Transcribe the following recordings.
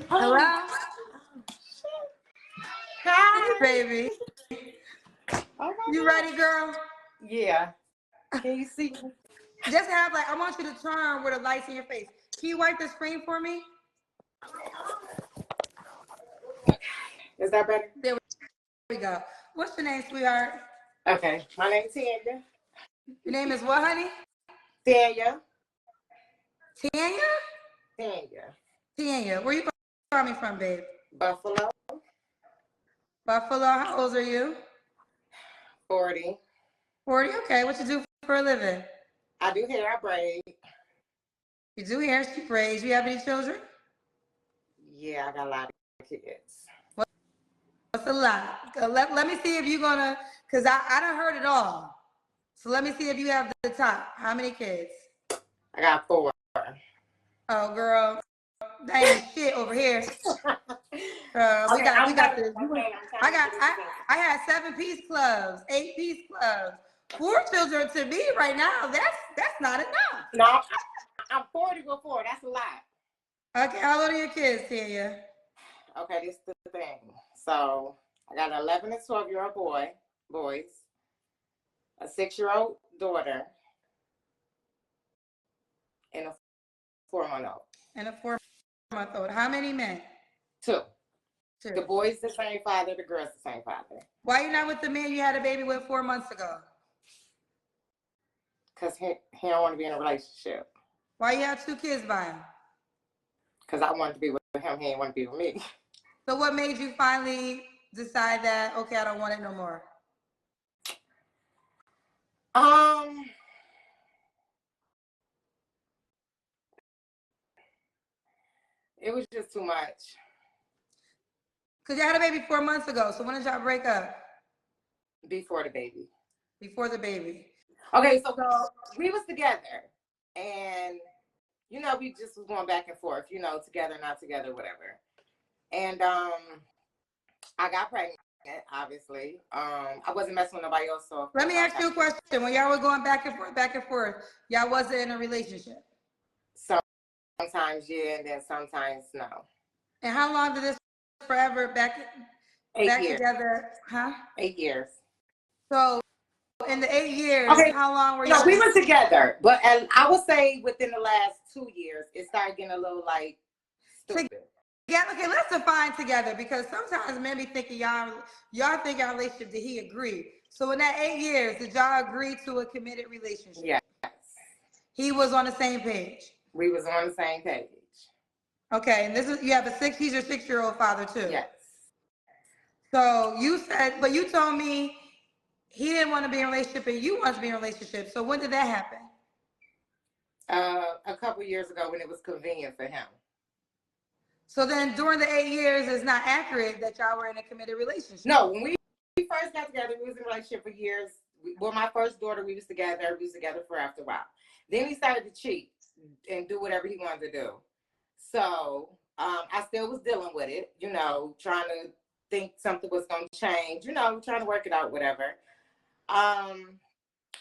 Hello? Hey, Hi. baby. Oh my You God. ready, girl? Yeah. Can you see me? Just have I want you to turn with the lights in your face. Can you wipe the screen for me? Is that better? There we go. What's your name, sweetheart? Okay. My name's Tanya. Your name is what, honey? Tanya. Tanya? Tanya. Tanya. Where you calling me from, babe? Buffalo. Buffalo. How old are you? 40. 40. Okay. What you do for a living? I do hair. I braid. You do hair, she braids. You have any children? Yeah, I got a lot of kids. What's a lot? Let me see if you're gonna, because I done heard it all. So let me see if you have the top. How many kids? I got 4. Oh, girl, that ain't shit over here. We Okay, got I'm better. this. Okay, I'm trying to get it together. I had 7-piece clubs, 8-piece clubs, 4 children to me right now. That's not enough. No, I'm 40 before. That's a lot. Okay, how old are your kids, Tanya? Okay, this is the thing. So I got an 11 and 12-year-old boys, a 6-year-old daughter, and a 4-month-old. And a 4-month-old. How many men? 2. 2. The boy's the same father, the girl's the same father. Why you not with the man you had a baby with 4 months ago? Because he don't want to be in a relationship. Why you have 2 kids by him? Because I wanted to be with him, he didn't want to be with me. So what made you finally decide that, okay, I don't want it no more? It was just too much. Because you had a baby 4 months ago. So when did y'all break up? Before the baby. Before the baby. Okay, so we was together. And, we just was going back and forth, together, not together, whatever. And I got pregnant, obviously. I wasn't messing with nobody else. So Let me ask you a question. When y'all were going back and forth, y'all wasn't in a relationship? Sometimes yeah, and then sometimes no. And how long did this forever back 8 years. together? Huh? 8 years. So in the 8 years, okay, how long were you? No, we were together, but I would say within the last 2 years, it started getting a little like stupid. Yeah, okay, let's define together, because sometimes men be thinking y'all think our relationship, did he agree? So in that 8 years, did y'all agree to a committed relationship? Yes. He was on the same page. We was on the same page. Okay, and he's your 6-year-old father too. Yes. So you said, but you told me he didn't want to be in a relationship and you wanted to be in a relationship. So when did that happen? A couple years ago when it was convenient for him. So then during the 8 years, it's not accurate that y'all were in a committed relationship. No, when we first got together, we was in a relationship for years. Well, my first daughter, we was together. We was together for after a while. Then he started to cheat and do whatever he wanted to do. So I still was dealing with it, trying to think something was going to change, trying to work it out, whatever. And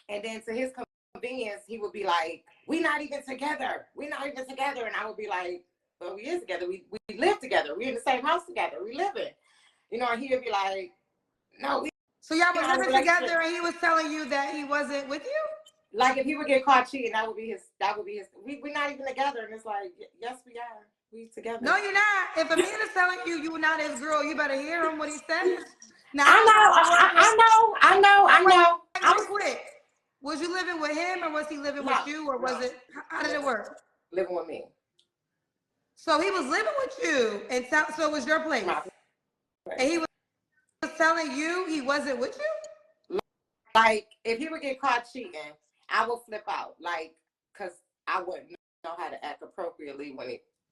then to his convenience, he would be like, we're not even together. We're not even together. And I would be like, well, we is together. We live together. We're in the same house together. We living. And he would be like, no. So y'all was living together and he was telling you that he wasn't with you? Like if he would get caught cheating, that would be his. We're not even together. And it's like, yes, we are. We together. No, you're not. If a man is telling you you're not his girl, you better hear him what he says. Now, I know. Real quick. Was you living with him or was he living with you, or was it, how did it work? Living with me. So he was living with you, and so it was your place. And he was telling you he wasn't with you? Like, if he would get caught cheating, I would flip out. Like, because I wouldn't know how to act appropriately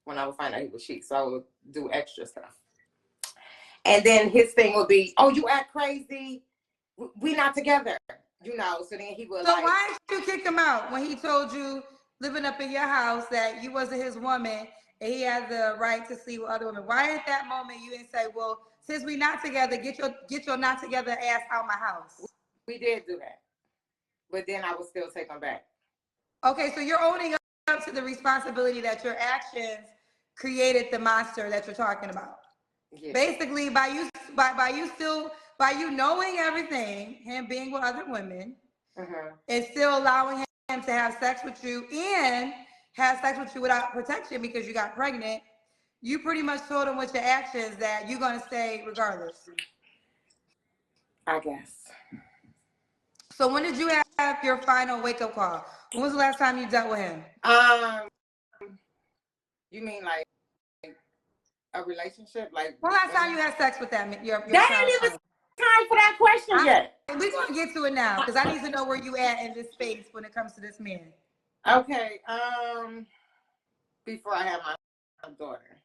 when I would find out he was cheating. So I would do extra stuff. And then his thing would be, oh, you act crazy. We not together. So then he would. So why did you kick him out when he told you, living up in your house, that you wasn't his woman and he had the right to sleep with other women? Why at that moment you didn't say, well, since we not together, get your not together ass out my house? We did do that, but then I would still take him back. Okay, so you're owning up to the responsibility that your actions created the monster that you're talking about. Yeah. Basically, by you knowing everything, him being with other women, and still allowing him to have sex with you and have sex with you without protection because you got pregnant, you pretty much told him with your actions that you're gonna stay regardless. I guess. So when did you have your final wake up call? When was the last time you dealt with him? You mean like a relationship? Like when last time you had sex with that your that ain't even time for that question yet. We're gonna get to it now because I need to know where you at in this space when it comes to this man. Okay. Before I had my daughter.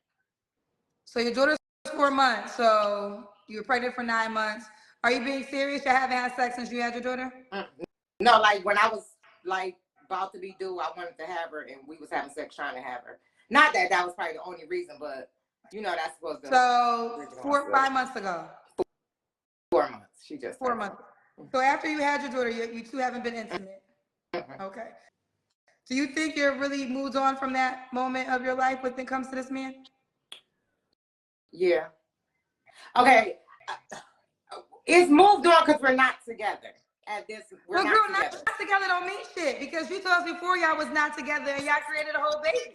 So your daughter's 4 months. So you were pregnant for 9 months. Are you being serious? You haven't had sex since you had your daughter? No, like when I was like about to be due, I wanted to have her, and we was having sex trying to have her. Not that that was probably the only reason, but you know that's supposed to. So 5 months ago. 4 months. She just 4 months. So after you had your daughter, you two haven't been intimate. Okay. Do you think you're really moved on from that moment of your life when it comes to this man? Yeah. Okay. It's moved on because we're not together. At this, we're not together. Not together don't mean shit because you told us before y'all was not together and y'all created a whole baby.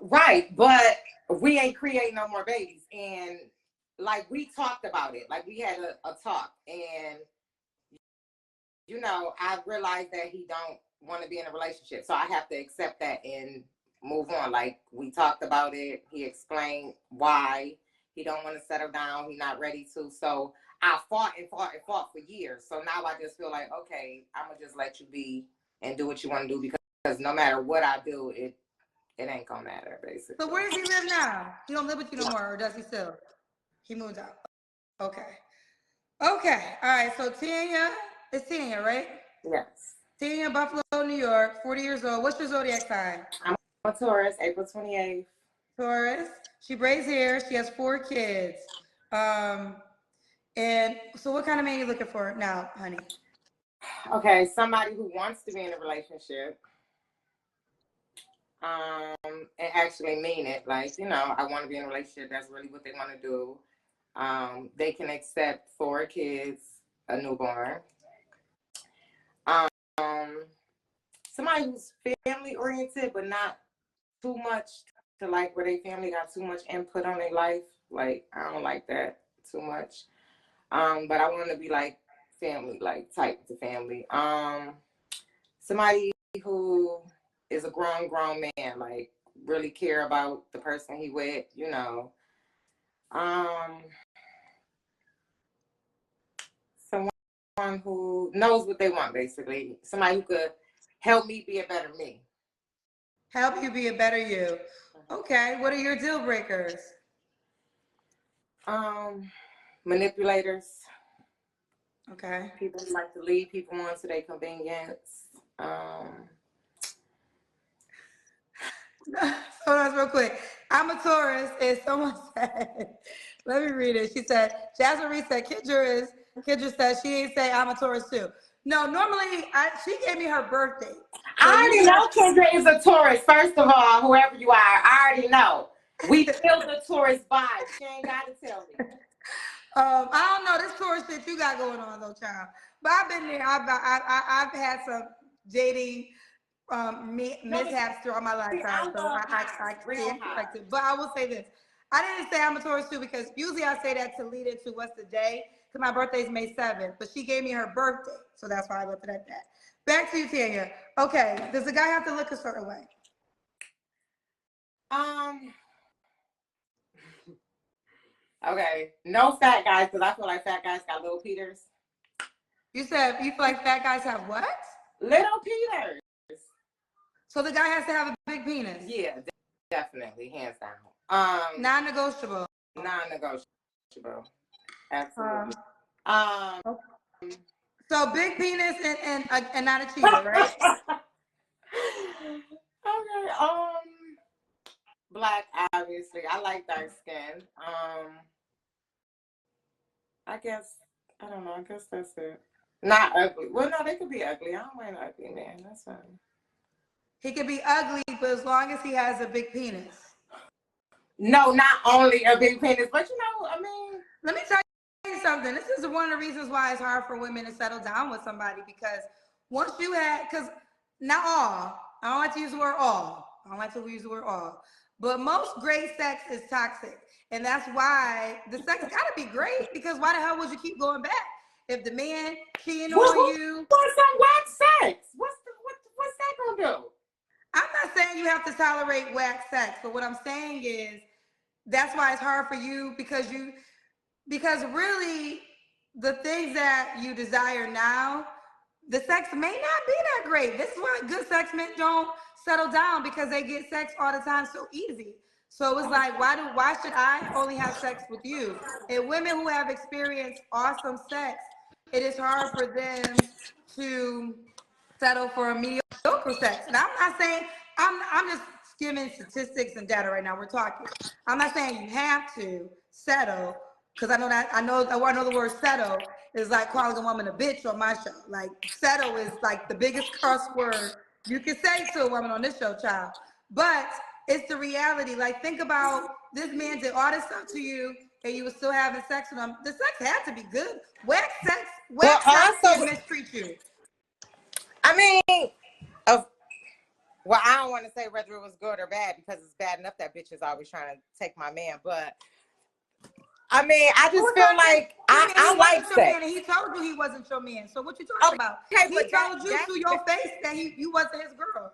Right, but we ain't creating no more babies. And like we talked about it, like we had a talk, and you know, I realized that he don't want to be in a relationship, so I have to accept that and move on. Like we talked about it, he explained why he don't want to settle down, he's not ready to. So I fought for years. So now I just feel like, okay, I'm gonna just let you be and do what you want to do because no matter what I do, it ain't gonna matter, basically. So where does he live now? He don't live with you no more, or does he still? He moved out. Okay. Okay. All right. So Tanya, it's Tanya, right? Yes. Tanya, Buffalo, New York, 40 years old. What's your zodiac sign? I'm a Taurus, April 28th. Taurus. She braids hair. She has 4 kids. And so what kind of man are you looking for now, honey? Okay, somebody who wants to be in a relationship. And actually mean it. Like, you know, I want to be in a relationship. That's really what they want to do. They can accept 4 kids, a newborn. Somebody who's family oriented, but not too much to like where their family got too much input on their life. Like, I don't like that too much. But I want to be like family, like type to family. Somebody who is a grown man, like really care about the person he with, you know. Someone who knows what they want, basically. Somebody who could help me be a better me. Help you be a better you. Okay. What are your deal breakers? Manipulators. Okay. People who like to lead people on to their convenience. Hold on real quick. I'm a Taurus, and someone said, let me read it. She said, Jasmine Reed said, Kendra said she ain't say I'm a Taurus too. No, normally she gave me her birthday. So I already know Kendra is a Taurus. First of all, whoever you are, I already know. We feel the Taurus vibe. She ain't got to tell me. I don't know this Taurus shit you got going on though, child. But I've been there. I've had some dating mishaps throughout my lifetime, so I can't correct it. But I will say this: I didn't say I'm a Taurus too because usually I say that to lead into what's the day. Because my birthday is May 7th, but she gave me her birthday, so that's why I left it at that. Back to you, Tanya. Okay, does the guy have to look a certain way? Okay, no fat guys, because I feel like fat guys got little Peters. You said you feel like fat guys have what? Little Peters. So the guy has to have a big penis? Yeah, definitely, hands down. Non-negotiable. Non-negotiable. Absolutely. So big penis and not a cheater, right? Okay. Black, obviously. I like dark skin. I guess I don't know. I guess that's it. Not ugly. Well, no, they could be ugly. I don't mind ugly man. That's fine. He could be ugly, but as long as he has a big penis. No, not only a big penis, but you know, I mean, Let me tell you something. This is one of the reasons why it's hard for women to settle down with somebody, because once you had, because not all, I don't like to use the word all. I don't like to use the word all. But most great sex is toxic. And that's why the sex gotta be great, because why the hell would you keep going back? If the man cheating on you. What's some whack sex? What's that gonna do? I'm not saying you have to tolerate whack sex, but what I'm saying is that's why it's hard for you, because really the things that you desire now, the sex may not be that great. This is why good sex men don't settle down, because they get sex all the time so easy. So it's like, why should I only have sex with you? And women who have experienced awesome sex, it is hard for them to settle for a mediocre sex. And I'm not saying, I'm just giving statistics and data right now. We're talking. I'm not saying you have to settle, because I know the word settle is like calling a woman a bitch on my show. Like, settle is like the biggest curse word you can say to a woman on this show, child. But it's the reality. Like, think about this man did all this stuff to you, and you were still having sex with him. The sex had to be good. Whack sex can mistreat you. I mean, well, I don't want to say whether it was good or bad, because it's bad enough that bitch is always trying to take my man. But I mean, I just feel like I like sex. And he told you he wasn't your man. So what you talking about? Okay, he told you to your face that you wasn't his girl.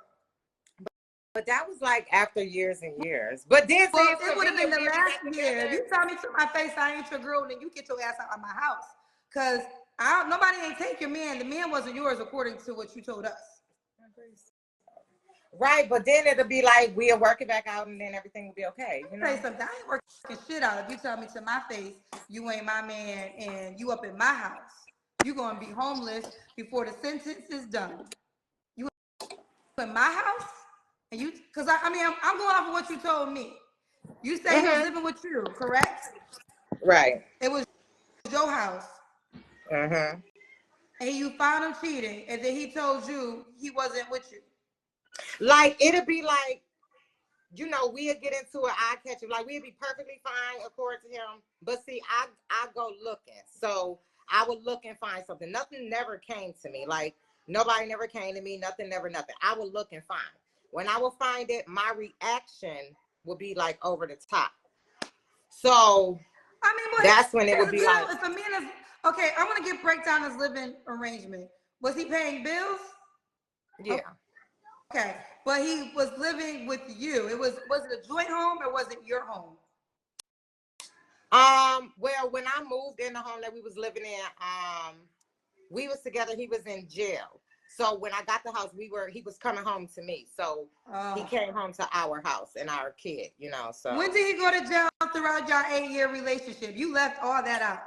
But that was like after years and years. But then it would have been the last year. If you tell me to my face I ain't your girl, then you get your ass out of my house. Cause nobody ain't take your man. The man wasn't yours according to what you told us. Right, but then it'll be like we'll work it back out, and then everything will be okay. You know? Say something. I ain't working shit out. If you tell me to my face you ain't my man and you up in my house, you gonna be homeless before the sentence is done. You in my house, and you, cause I'm going off of what you told me. You say he was living with you, correct? Right. It was your house. And you found him cheating, and then he told you he wasn't with you. Like, it'll be like, you know, we'll get into an eye catcher. Like, we'll be perfectly fine according to him. But see, I go looking. So I would look and find something. Nothing never came to me. Like, nobody never came to me. Nothing. I would look and find. When I would find it, my reaction would be like over the top. So that's when it would be like. If a man is, okay, I want to break down his living arrangement. Was he paying bills? Yeah. Okay, but he was living with you. Was it a joint home or was it your home? Well, when I moved in the home that we was living in, we was together. He was in jail. So when I got the house, he was coming home to me. So he came home to our house and our kid, you know. So when did he go to jail throughout your 8-year relationship? You left all that out.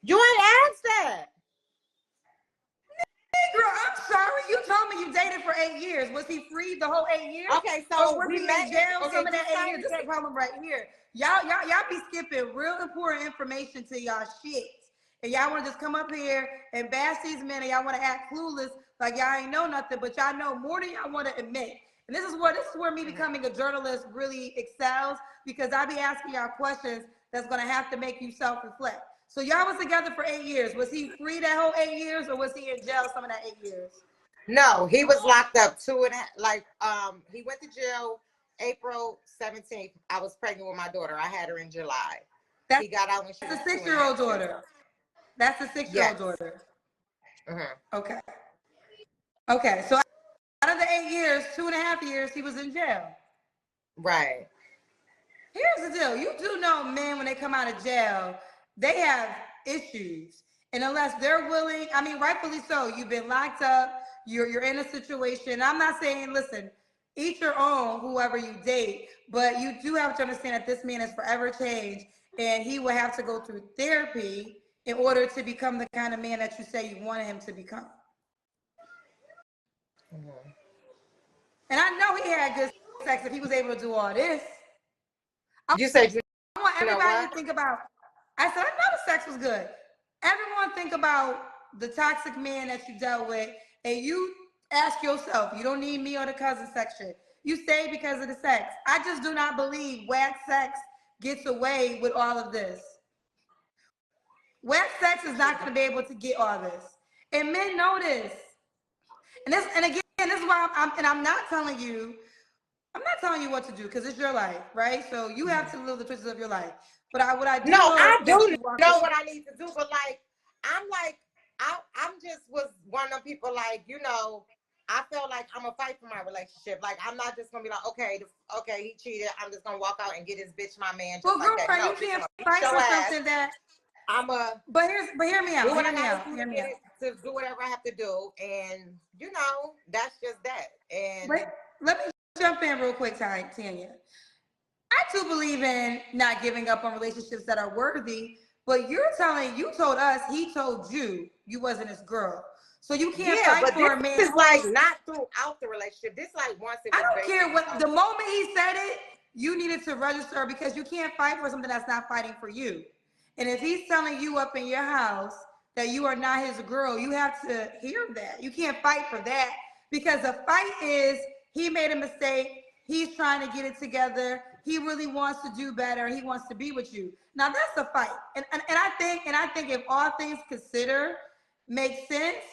You ain't asked that. Girl, I'm sorry. You told me you dated for 8 years. Was he free the whole 8 years? Okay, so was he in jail some of that 8 years? This is the problem right here. Y'all be skipping real important information to y'all shit. And y'all want to just come up here and bash these men, and y'all want to act clueless like y'all ain't know nothing, but y'all know more than y'all want to admit. And this is where me becoming a journalist really excels, because I be asking y'all questions that's going to have to make you self-reflect. So y'all was together for 8 years. Was he free that whole 8 years, or was he in jail some of that 8 years? No, he was locked up 2.5. Like, he went to jail April 17th. I was pregnant with my daughter. I had her in July. He got out when she was 6 6-year-old daughter. That's a 6-year-old daughter. Okay. Okay. So out of the 8 years, 2.5 years, he was in jail. Right. Here's the deal. You do know men, when they come out of jail, they have issues. And unless they're willing, I mean, rightfully so, you've been locked up, you're in a situation. I'm not saying, listen, each your own, whoever you date, but you do have to understand that this man is forever changed, and he will have to go through therapy in order to become the kind of man that you say you wanted him to become. And I know he had good sex if he was able to do all this. I want everybody to think about, I said, I know the sex was good. Everyone think about the toxic man that you dealt with, and you ask yourself, you don't need me or the cousin section. You stayed because of the sex. I just do not believe whack sex gets away with all of this. Whack sex is not going to be able to get all this. And men know this. And again, this is why I'm not telling you, what to do because it's your life, right? So you have to live the choices of your life. But what I do no, know I do know what I need to do, but like, I'm just was one of the people like, you know, I feel like I'm gonna fight for my relationship. Like, I'm not just gonna be like, okay, he cheated. I'm just gonna walk out and get his bitch my man just like that. No, you can't fight for something that. But hear me out. Do what Hear I me gotta out. do Hear me out. to do whatever I have to do, and you know, that's just that. And let me jump in real quick, Tanya. I too believe in not giving up on relationships that are worthy, but you told us, he told you wasn't his girl. So you can't fight for a man. This is like not throughout the relationship. This like once it was. I don't care what, the moment he said it, you needed to register because you can't fight for something that's not fighting for you. And if he's telling you up in your house that you are not his girl, you have to hear that. You can't fight for that because the fight is he made a mistake. He's trying to get it together. He really wants to do better. He wants to be with you. Now that's a fight. And I think if all things considered make sense,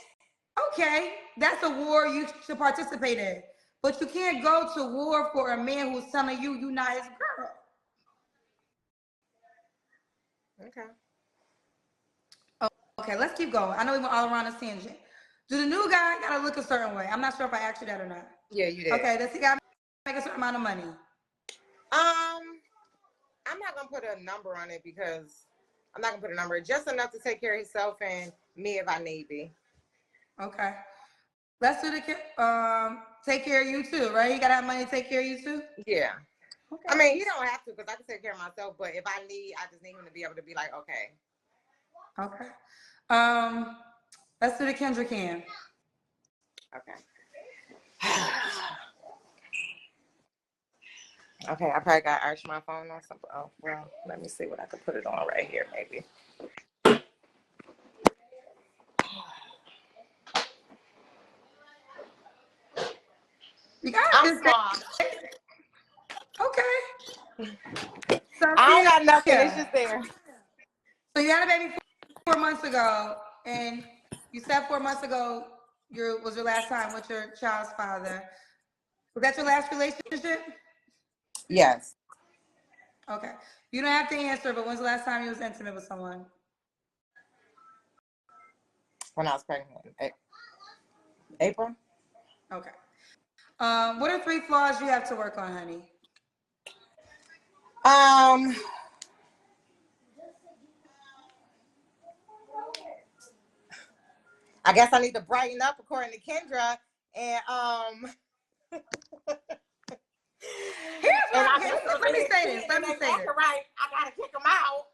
okay, that's a war you should participate in. But you can't go to war for a man who's telling you you're not his girl. Okay. Okay, let's keep going. I know we went all around this tangent. Do the new guy gotta look a certain way? I'm not sure if I asked you that or not. Yeah, you did. Okay, does he gotta make a certain amount of money? I'm not gonna put a number on it because I'm not gonna put a number. Just enough to take care of himself and me if I need be. Okay. Let's do the take care of you too, right? You gotta have money to take care of you too? Yeah. Okay. I mean, you don't have to because I can take care of myself, but if I just need him to be able to be like, okay. Okay. Let's do the Kendra Cam. Okay. Okay, I probably got to arch my phone or something. Oh, well, let me see what I can put it on right here, maybe. You got I'm small. Okay. So I don't got nothing. It's just there. So you had a baby 4 months ago, and you said 4 months ago was your last time with your child's father. Was that your last relationship? Yes. Okay. You don't have to answer, but when's the last time you was intimate with someone? When I was pregnant. April. Okay. What are 3 flaws you have to work on, honey? I guess I need to brighten up according to Kendra. And let me say this. Right, I gotta kick him out.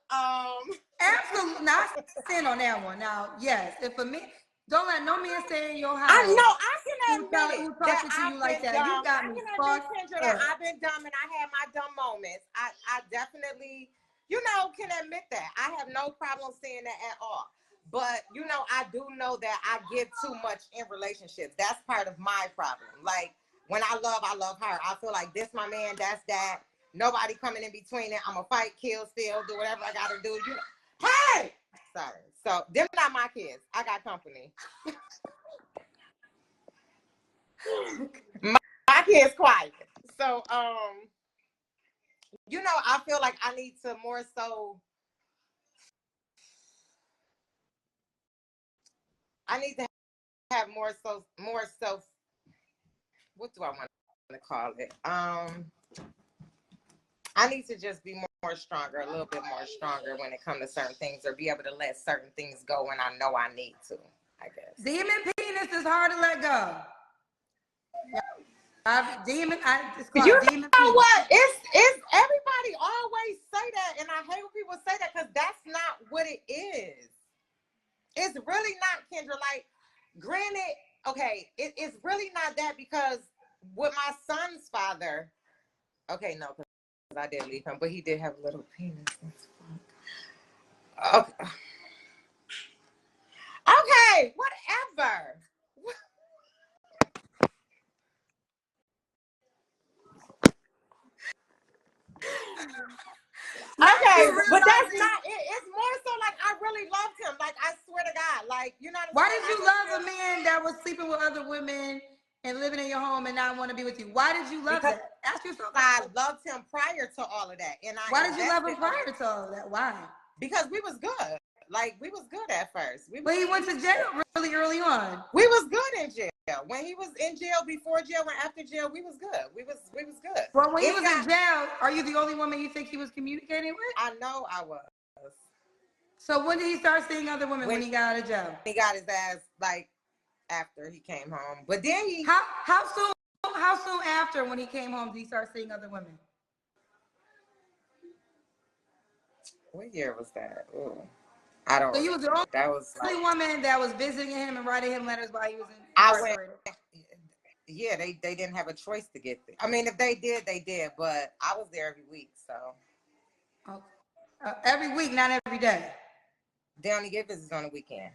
Absolutely not. Stand on that one. Now, yes, if a man, don't let no man stay in your house. I know I can admit who talking to you like that. You got me fucked Kendra, that I've been dumb and I had my dumb moments. I definitely, you know, can admit that. I have no problem saying that at all. But, you know, I do know that I give too much in relationships. That's part of my problem. Like, when I love her. I feel like this my man, that's that. Nobody coming in between it. I'm going to fight, kill, steal, do whatever I got to do. You know. Hey! Sorry. So, them not my kids. I got company. my kids quiet. So, you know, I feel like I need to more so... I need to have more self, what do I want to call it? I need to just be more stronger, a little bit more stronger when it comes to certain things, or be able to let certain things go when I know I need to, I guess. Demon penis is hard to let go. It's called you demon know penis. What? It's everybody always say that, and I hate when people say that because that's not what it is. It's really not, Kendra. Like, granted, okay, it's really not that because with my son's father, okay, no, because I did leave him, but he did have a little penis. Okay. Okay, whatever. Let's be Okay, but that's realistic. not it. It's more so like I really loved him. Like I swear to God, like you know what I'm Why saying? did you love a man that was sleeping with other women and living in your home and not want to be with you? Why did you love Because that? Ask yourself I that. loved him prior to all of that, and I Why did you love him invested prior to all of that? Why? because we was good. Like we was good at first. But he went to jail really early on. We was good in jail. When he was in jail, before jail, and after jail, we was good. We was good. Well, when he was in jail, are you the only woman you think he was communicating with? I know I was. So when did he start seeing other women when he got out of jail? He got his ass like after he came home. But then he how soon after when he came home did he start seeing other women? what year was that? Ooh. I don't So remember. you was the only, That was like, woman that was visiting him and writing him letters while he was I incarcerated. yeah, they didn't have a choice to get there. I mean, if they did, they did. But I was there every week, so. Okay. Every week, not every day. They only get visits on the weekend.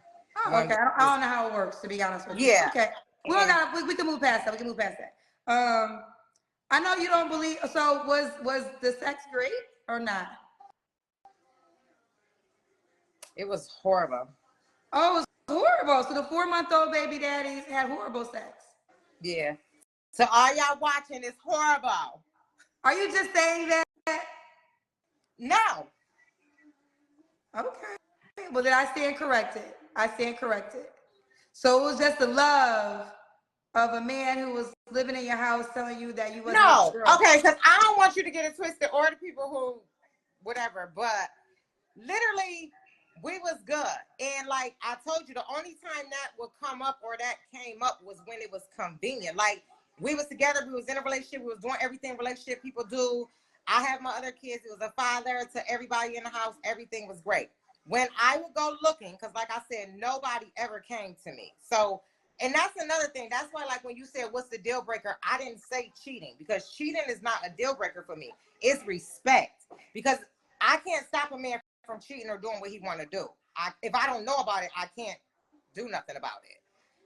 Oh, okay. I don't know how it works, to be honest with you. Yeah. Okay. We don't gotta. We can move past that. We can move past that. I know you don't believe. So was the sex great or not? It was horrible. Oh, it was horrible. So the 4-month-old baby daddies had horrible sex. Yeah. So all y'all watching is horrible. Are you just saying that? No. Okay. Well, then I stand corrected. I stand corrected. So it was just the love of a man who was living in your house telling you that you wasn't No. his girl. Okay, because I don't want you to get it twisted or the people who, whatever, but literally, we was good. And like I told you, the only time that would come up or that came up was when it was convenient. Like we was together, we was in a relationship, we was doing everything relationship people do. I have my other kids. It was a father to everybody in the house. Everything was great. When I would go looking, because like I said, nobody ever came to me. So, and that's another thing. That's why, like when you said, what's the deal breaker? I didn't say cheating because cheating is not a deal breaker for me. It's respect. Because I can't stop a man from cheating or doing what he want to do. If I don't know about it, I can't do nothing about it.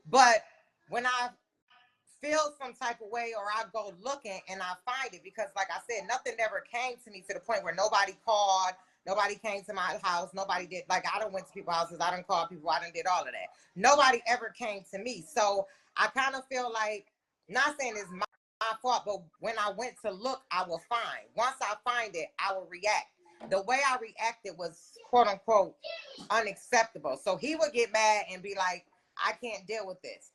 But when I feel some type of way or I go looking and I find it, because like I said, nothing ever came to me to the point where nobody called, nobody came to my house, nobody did, like I done went to people's houses, I done called people, I done did all of that. Nobody ever came to me. So I kind of feel like, not saying it's my fault, but when I went to look, I will find. Once I find it, I will react. The way I reacted was quote unquote unacceptable. So he would get mad and be like, I can't deal with this.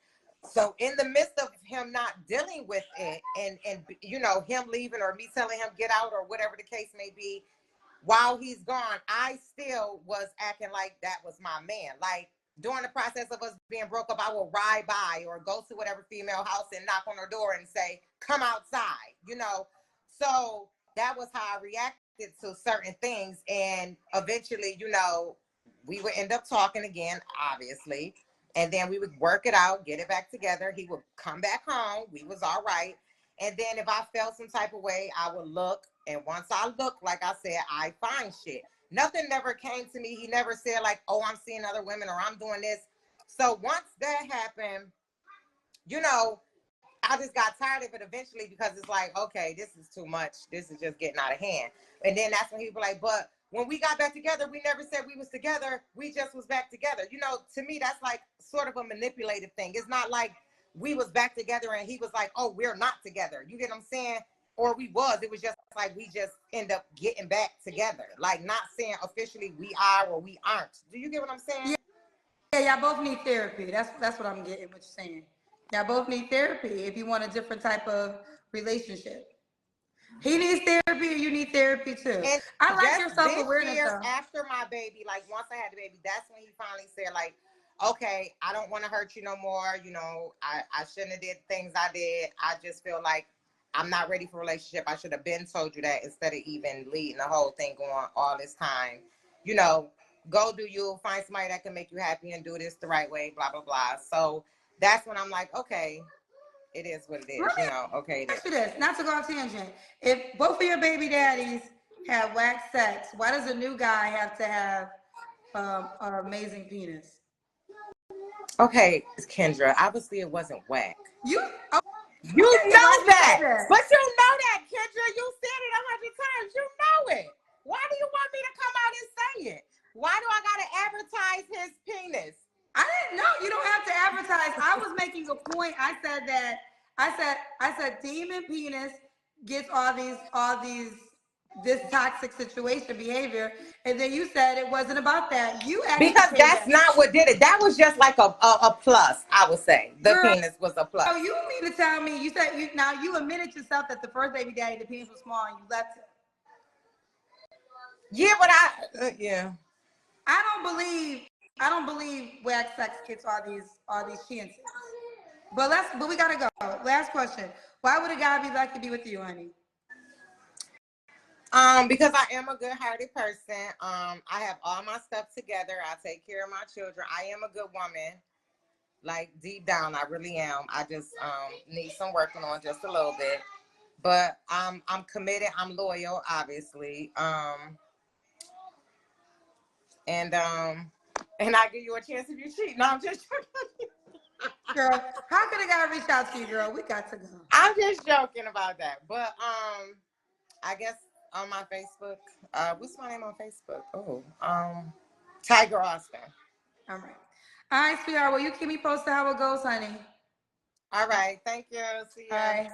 So in the midst of him not dealing with it and you know, him leaving or me telling him get out or whatever the case may be, while he's gone, I still was acting like that was my man. Like during the process of us being broke up, I will ride by or go to whatever female house and knock on her door and say, come outside, you know? So that was how I reacted to certain things. And eventually, you know, we would end up talking again, obviously. And then we would work it out, get it back together. He would come back home. We was all right. And then if I felt some type of way, I would look. And once I look, like I said, I find shit. Nothing never came to me. He never said like, oh, I'm seeing other women or I'm doing this. So once that happened, you know, I just got tired of it eventually because it's like, okay, this is too much. This is just getting out of hand. And then that's when he was like, but when we got back together, we never said we was together. We just was back together. You know, to me, that's like sort of a manipulative thing. It's not like we was back together and he was like, oh, we're not together. You get what I'm saying? Or we was. It was just like we just end up getting back together. Like not saying officially we are or we aren't. Do you get what I'm saying? Yeah, y'all both need therapy. That's what I'm getting, what you're saying. Y'all both need therapy if you want a different type of relationship. He needs therapy, you need therapy too. And I like just your this self-awareness year though. after my baby, like once I had the baby, that's when he finally said like, okay, I don't want to hurt you no more. You know, I shouldn't have did things I did. I just feel like I'm not ready for a relationship. I should have been told you that instead of even leading the whole thing going all this time. You know, go do you, find somebody that can make you happy and do this the right way, blah, blah, blah. So that's when I'm like, okay, it is what it is, you know, okay. Ask you this, not to go off tangent. If both of your baby daddies have whack sex, why does a new guy have to have an amazing penis? Okay, Kendra, obviously it wasn't whack. You You Okay, know why'd you that. say that? But you know that, Kendra. You said it 100 times. You know it. Why do you want me to come out and say it? Why do I gotta advertise his penis? I didn't know. You don't have to advertise. I was making a point. I said Demon Penis gets this toxic situation behavior, and then you said it wasn't about that. You actually Because came that's back. not what did it. That was just like a plus, I would say. The Girl, penis was a plus. so you mean to tell me you said you admitted yourself that the first baby daddy the penis was small and you left him. Yeah, but yeah. I don't believe wax sex gets all these chances. But we gotta go. Last question. Why would a guy be like to be with you, honey? Because I am a good-hearted person. I have all my stuff together. I take care of my children. I am a good woman. Like deep down, I really am. I just need some working on just a little bit. But I'm committed. I'm loyal, obviously. And I give you a chance if you cheat. No, I'm just Girl, how could a guy reach out to you, girl? We got to go. I'm just joking about that. But I guess on my Facebook, what's my name on Facebook? Oh, Tiger Austin. All right. All right, sweetheart. Well, you keep me posted how it goes, honey. All right. Thank you. See All ya. right.